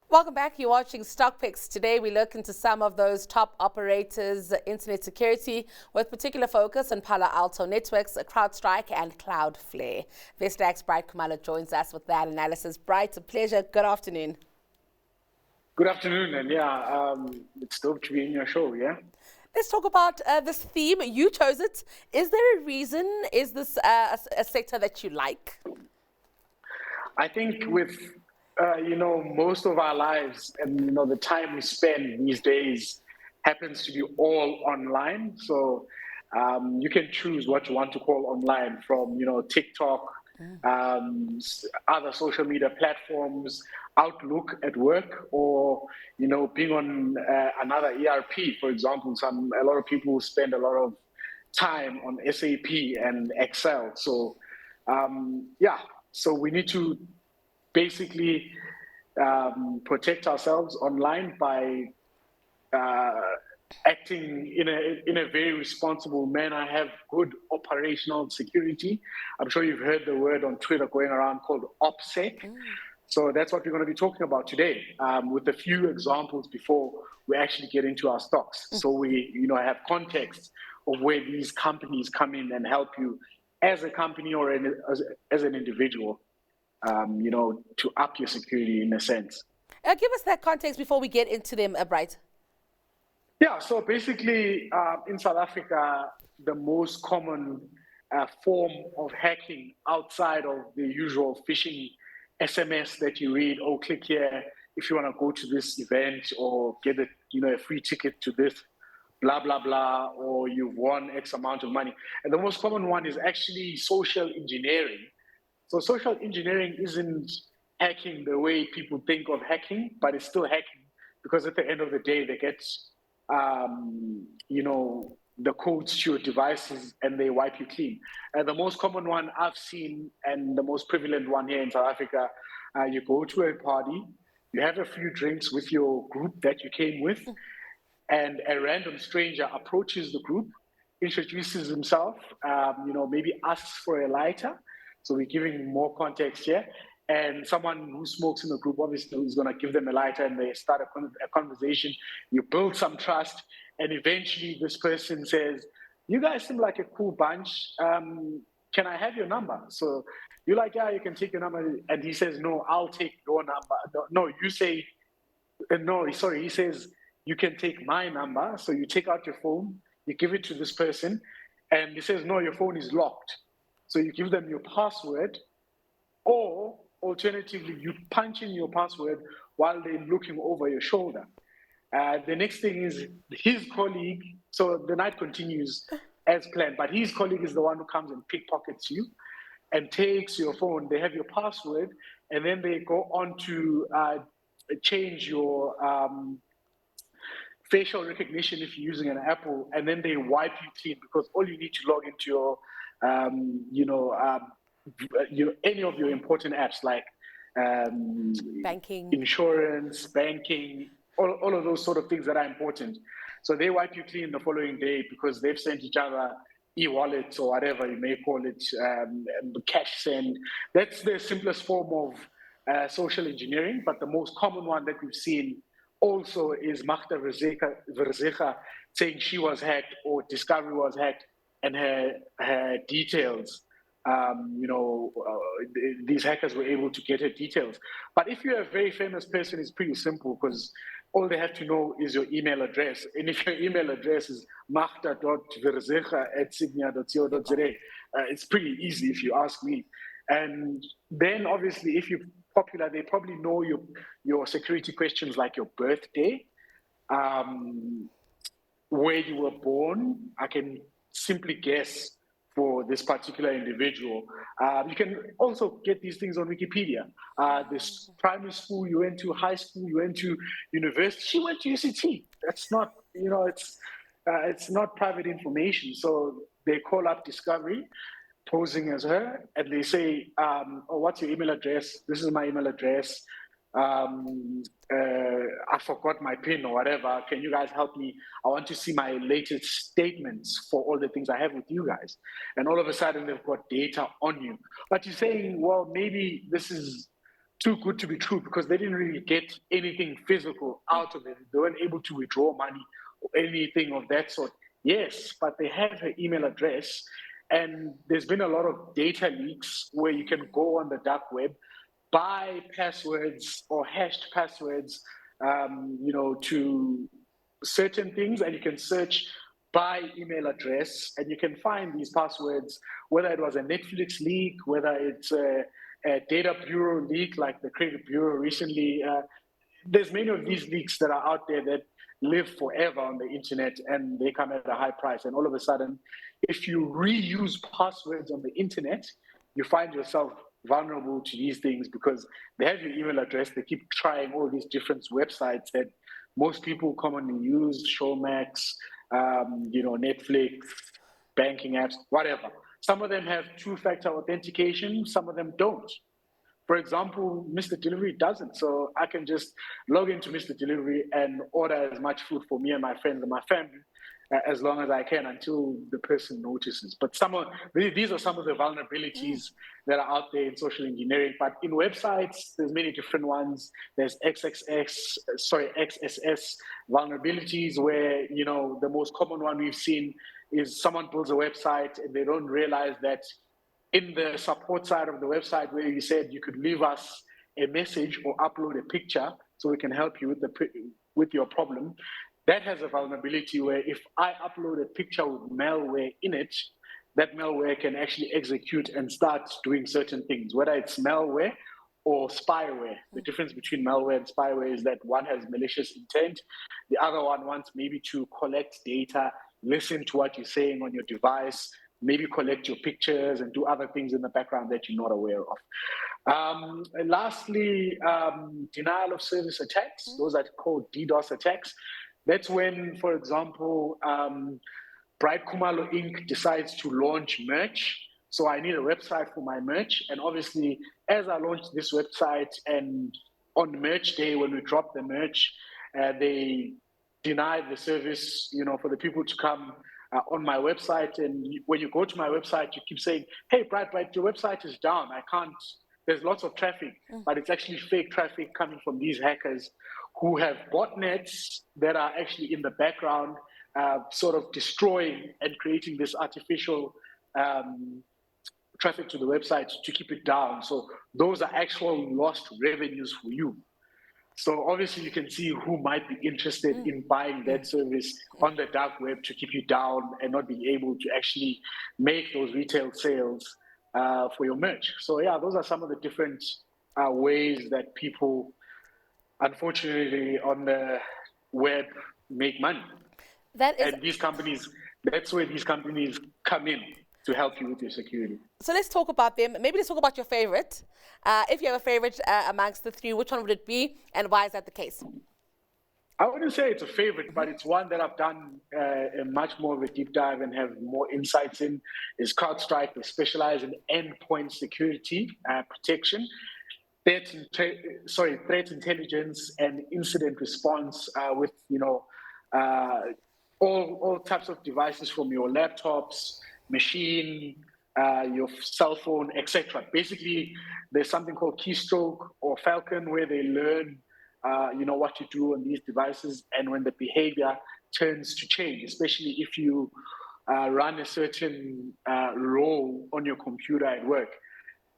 Welcome back. You're watching Stock Picks. Today we look into some of those top operators' internet security with particular focus on Palo Alto Networks, Crowdstrike and Cloud-Flare. Vestact's Bright Khumalo joins us with that analysis. Bright, a pleasure. Good afternoon. Good afternoon, and it's dope to be in your show, yeah? Let's talk about this theme. You chose it. Is there a reason? Is this a sector that you like? I think with most of our lives and the time we spend these days happens to be all online. So you can choose what you want to call online, from TikTok, other social media platforms, Outlook at work, or being on another ERP, for example. A lot of people spend a lot of time on SAP and Excel. So so we need to basically protect ourselves online by acting in a very responsible manner, have good operational security. I'm sure you've heard the word on Twitter going around called OPSEC. So that's what we're going to be talking about today, with a few examples before we actually get into our stocks. So we have context of where these companies come in and help you as a company or as an individual, to up your security in a sense. Give us that context before we get into them, Bright. Yeah, so basically in South Africa, the most common form of hacking outside of the usual phishing SMS that you read, or click here if you want to go to this event, or get a free ticket to this, blah, blah, blah, or you've won X amount of money. And the most common one is actually social engineering. So social engineering isn't hacking the way people think of hacking, but it's still hacking, because at the end of the day, they get the codes to your devices and they wipe you clean. The most common one I've seen, and the most prevalent one here in South Africa, you go to a party, you have a few drinks with your group that you came with, and a random stranger approaches the group, introduces himself, maybe asks for a lighter. So we're giving more context here. And someone who smokes in the group obviously is going to give them a lighter, and they start a conversation. You build some trust, and eventually this person says, "You guys seem like a cool bunch. Can I have your number?" So you're like, "Yeah, you can take your number." And he says, "No, I'll take your number." No, you say, "No, sorry." He says, "You can take my number." So you take out your phone, you give it to this person, and he says, "No, your phone is locked." So you give them your password, or alternatively, you punch in your password while they're looking over your shoulder. The next thing is his colleague. So the night continues as planned, but his colleague is the one who comes and pickpockets you and takes your phone. They have your password, and then they go on to change your facial recognition if you're using an Apple, and then they wipe you clean, because all you need to log into your any of your important apps like Banking, insurance, banking, all of those sort of things that are important. So they wipe you clean the following day, because they've sent each other e-wallets or whatever you may call it, cash send. That's the simplest form of social engineering, but the most common one that we've seen also is Magda Verzecha saying she was hacked, or Discovery was hacked, and her details, these hackers were able to get her details. But if you're a very famous person, it's pretty simple, because all they have to know is your email address. And if your email address is magda.verzecha@signia.co.za, it's pretty easy if you ask me. And then obviously, if you're popular, they probably know your security questions, like your birthday, where you were born. I can simply guess for this particular individual. You can also get these things on Wikipedia. This primary school you went to, high school you went to, university. She went to UCT. That's not, it's not private information. So they call up Discovery, posing as her, and they say, "Oh, what's your email address? This is my email address. I forgot my PIN or whatever. Can you guys help me? I want to see my latest statements for all the things I have with you guys." And all of a sudden, they've got data on you. But you're saying, well, maybe this is too good to be true because they didn't really get anything physical out of it. They weren't able to withdraw money or anything of that sort. Yes, but they have her email address, and there's been a lot of data leaks where you can go on the dark web, buy passwords or hashed passwords, to certain things, and you can search by email address, and you can find these passwords, whether it was a Netflix leak, whether it's a data bureau leak like the credit bureau recently. There's many of these leaks that are out there that live forever on the internet, and they come at a high price. And all of a sudden, if you reuse passwords on the internet, you find yourself vulnerable to these things because they have your email address. They keep trying all these different websites that most people commonly use, Showmax, Netflix, banking apps, whatever. Some of them have two-factor authentication, some of them don't. For example, Mr. Delivery doesn't. So I can just log into Mr. Delivery and order as much food for me and my friends and my family as long as I can until the person notices. But these are some of the vulnerabilities that are out there in social engineering. But in websites, there's many different ones. There's XSS vulnerabilities where, the most common one we've seen is someone builds a website and they don't realize that in the support side of the website where you said you could leave us a message or upload a picture so we can help you with your problem, that has a vulnerability where if I upload a picture with malware in it, that malware can actually execute and start doing certain things, whether it's malware or spyware. The difference between malware and spyware is that one has malicious intent, the other one wants maybe to collect data, listen to what you're saying on your device, maybe collect your pictures and do other things in the background that you're not aware of. And lastly, denial of service attacks. Those are called DDoS attacks. That's when, for example, Bright Khumalo Inc. decides to launch merch. So I need a website for my merch. And obviously, as I launch this website and on merch day, when we drop the merch, they deny the service, for the people to come on my website. And when you go to my website, you keep saying, hey, Bright, your website is down. I can't, there's lots of traffic, but it's actually fake traffic coming from these hackers who have botnets that are actually in the background, sort of destroying and creating this artificial traffic to the website to keep it down. So those are actual lost revenues for you. So obviously you can see who might be interested in buying that service on the dark web to keep you down and not be able to actually make those retail sales for your merch. So yeah, those are some of the different ways that people, unfortunately, on the web make money. And these companies, that's where these companies come in to help you with your security. So let's talk about them. Maybe let's talk about your favorite. If you have a favorite amongst the three, which one would it be, and why is that the case? I wouldn't say it's a favorite, but it's one that I've done a much more of a deep dive and have more insights in. Is Crowdstrike. They specialize in endpoint security protection, threat intelligence, and incident response with all types of devices, from your laptops, machine, your cell phone, etc. Basically, there's something called Keystroke or Falcon where they learn, what to do on these devices, and when the behavior turns to change, especially if you run a certain role on your computer at work.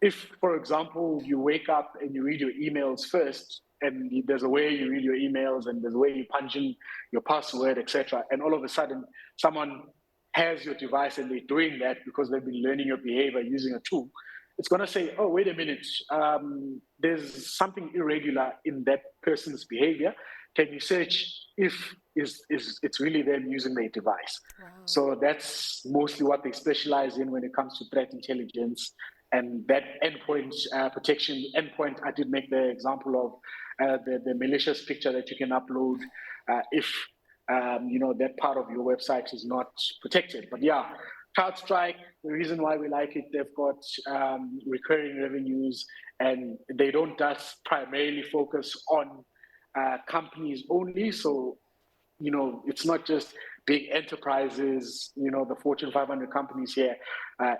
If, for example, you wake up and you read your emails first, and there's a way you read your emails and there's a way you punch in your password, etc., and all of a sudden someone has your device and they're doing that because they've been learning your behavior using a tool, it's going to say, oh, wait a minute, there's something irregular in that person's behavior. Can you search if it's really them using their device? Wow. So that's mostly what they specialize in when it comes to threat intelligence. And that endpoint protection, I did make the example of the malicious picture that you can upload if that part of your website is not protected. But yeah, CrowdStrike, the reason why we like it, they've got recurring revenues, and they don't just primarily focus on companies only. So, it's not just big enterprises, the Fortune 500 companies here,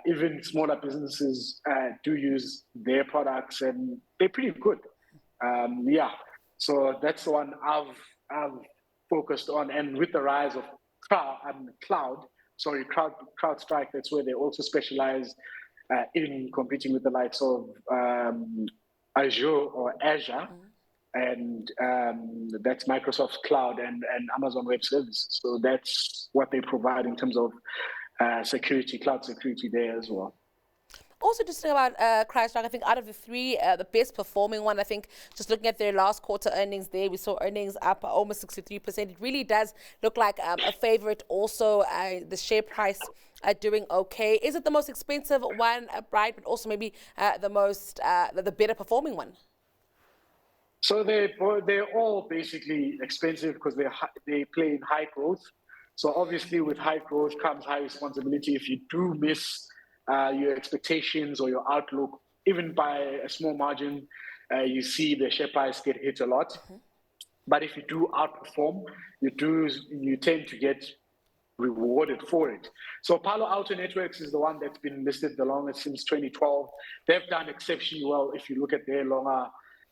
even smaller businesses do use their products, and they're pretty good. So that's the one I've focused on. And with the rise of Crowdstrike, that's where they also specialize in competing with the likes of Azure, and that's Microsoft's cloud and Amazon Web Services. So that's what they provide in terms of security, cloud security there as well. Also, just think about Crowdstrike, I think out of the three, the best performing one, I think, just looking at their last quarter earnings there, we saw earnings up almost 63%. It really does look like a favorite. Also, the share price doing okay. Is it the most expensive one, Bright, but also maybe the better performing one? So they're all basically expensive because they play in high growth. So obviously with high growth comes high responsibility. If you do miss your expectations or your outlook, even by a small margin, you see the share price get hit a lot. But if you do outperform, you tend to get rewarded for it. So Palo Alto Networks is the one that's been listed the longest, since 2012. They've done exceptionally well if you look at their longer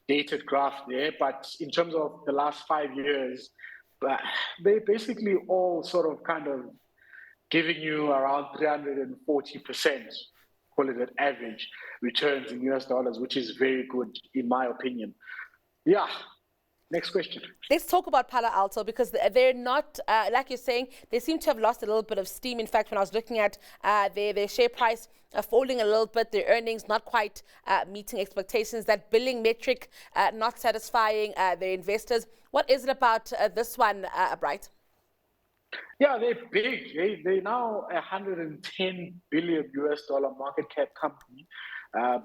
dated graph there. But in terms of the last 5 years, they basically all sort of kind of giving you around 340%, call it an average, returns in US dollars, which is very good in my opinion. Yeah. Next question. Let's talk about Palo Alto, because they're not, like you're saying, they seem to have lost a little bit of steam. In fact, when I was looking at their share price falling a little bit, their earnings not quite meeting expectations, that billing metric not satisfying their investors. What is it about this one, Bright? Yeah, they're big. They're now a $110 billion market cap company,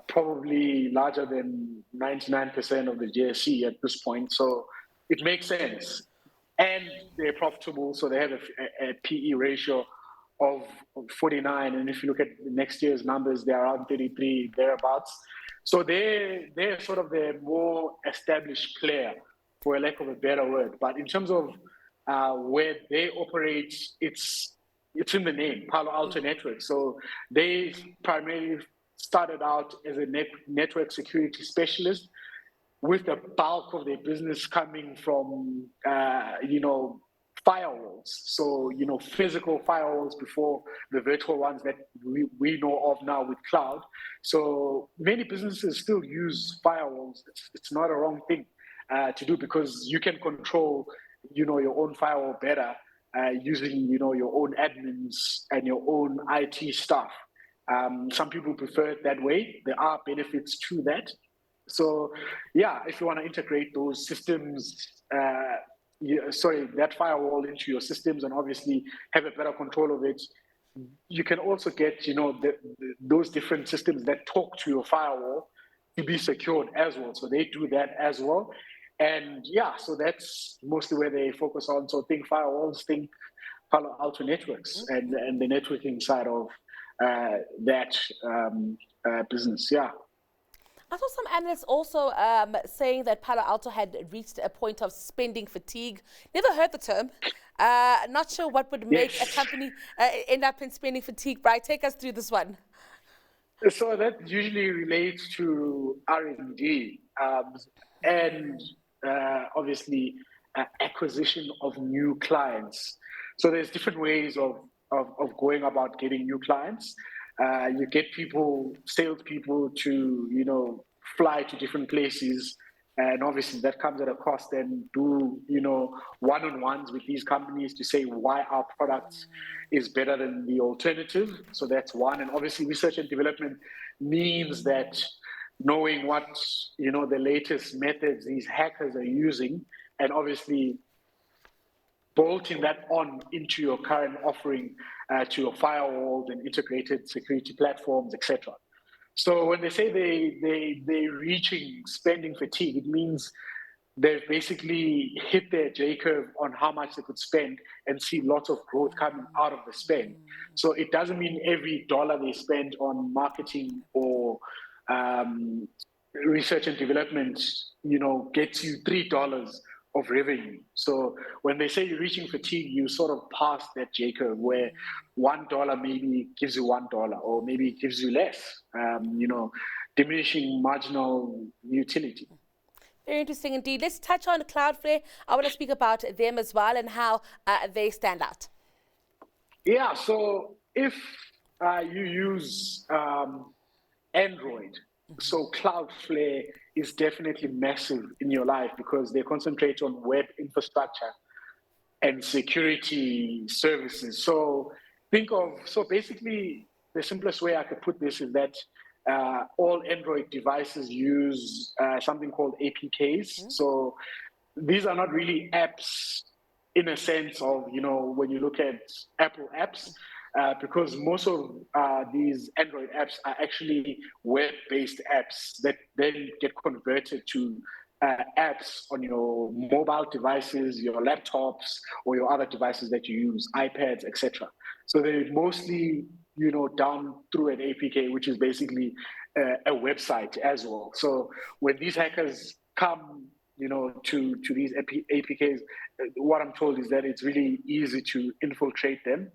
probably larger than 99% of the JSE at this point. So it makes sense. And they're profitable, so they have a PE ratio of 49. And if you look at next year's numbers, they're around 33, thereabouts. So they're sort of the more established player, for a lack of a better word. But in terms of where they operate, it's in the name, Palo Alto Networks. So they primarily started out as a network security specialist, with the bulk of their business coming from, firewalls. So, physical firewalls before the virtual ones that we know of now with cloud. So many businesses still use firewalls. It's not a wrong thing to do, because you can control your own firewall better using your own admins and your own IT staff. Some people prefer it that way. There are benefits to that. So yeah, if you want to integrate those systems, that firewall into your systems, and obviously have a better control of it, you can also get those different systems that talk to your firewall to be secured as well. So they do that as well. And yeah, so that's mostly where they focus on. So think firewalls, think Palo Alto Networks, and the networking side of that business. Yeah. I saw some analysts also saying that Palo Alto had reached a point of spending fatigue. Never heard the term. Not sure what would make a company end up in spending fatigue. Bright, take us through this one. So that usually relates to R&D and obviously acquisition of new clients. So there's different ways of going about getting new clients. You get salespeople to, fly to different places, and obviously that comes at a cost, and do, one-on-ones with these companies to say why our product is better than the alternative. So that's one. And obviously research and development means that knowing what, the latest methods these hackers are using, and obviously bolting that on into your current offering, to your firewalls and integrated security platforms, etc. So when they say they're reaching spending fatigue, it means they've basically hit their J curve on how much they could spend, and see lots of growth coming out of the spend. So it doesn't mean every dollar they spend on marketing or research and development, gets you $3 of revenue. So when they say you're reaching fatigue, you sort of pass that J curve where $1 maybe gives you $1, or maybe it gives you less, diminishing marginal utility. Very interesting indeed. Let's touch on Cloudflare. I want to speak about them as well and how they stand out. Yeah, so if you use Android, so Cloudflare is definitely massive in your life because they concentrate on web infrastructure and security services. So basically the simplest way I could put this is that all Android devices use something called APKs. So these are not really apps in a sense of, when you look at Apple apps, because most of these Android apps are actually web-based apps that then get converted to apps on your mobile devices, your laptops, or your other devices that you use, iPads, etc. So they're mostly, done through an APK, which is basically a website as well. So when these hackers come, to these APKs, what I'm told is that it's really easy to infiltrate them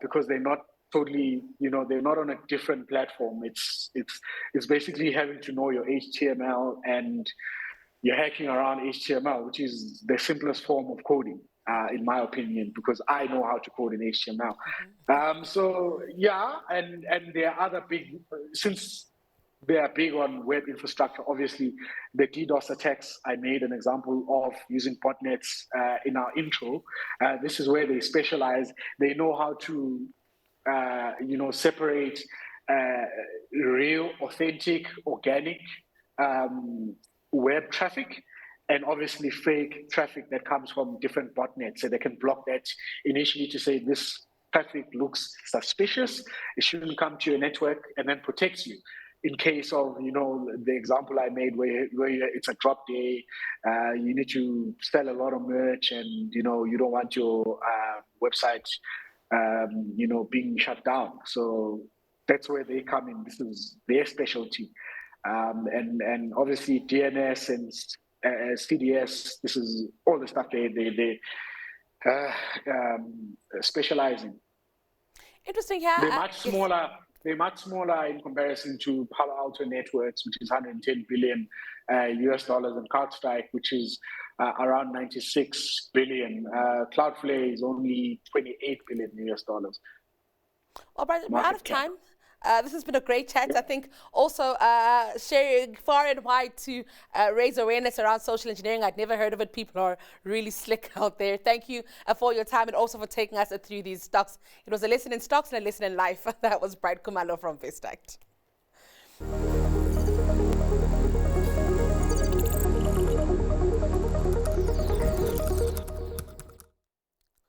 because they're not totally, they're not on a different platform. It's basically having to know your HTML, and you're hacking around HTML, which is the simplest form of coding, in my opinion, because I know how to code in HTML. And there are other big, since they are big on web infrastructure, obviously, the DDoS attacks I made an example of using botnets in our intro. This is where they specialize. They know how to, separate real, authentic, organic web traffic, and obviously fake traffic that comes from different botnets. So they can block that initially to say this traffic looks suspicious, it shouldn't come to your network, and then protects you in case of, the example I made where it's a drop day, you need to sell a lot of merch, and, you don't want your website, being shut down. So that's where they come in. This is their specialty. And obviously DNS and CDS, this is all the stuff they specialize in. Interesting. Yeah, they're much smaller. They're much smaller in comparison to Palo Alto Networks, which is $110 billion US dollars, and CrowdStrike, which is around 96 billion. Cloudflare is only 28 billion US dollars. All right, we're out of time. This has been a great chat. I think also sharing far and wide to raise awareness around social engineering. I'd never heard of it. People are really slick out there. Thank you for your time and also for taking us through these stocks. It was a lesson in stocks and a lesson in life. That was Khumalo from Vestact.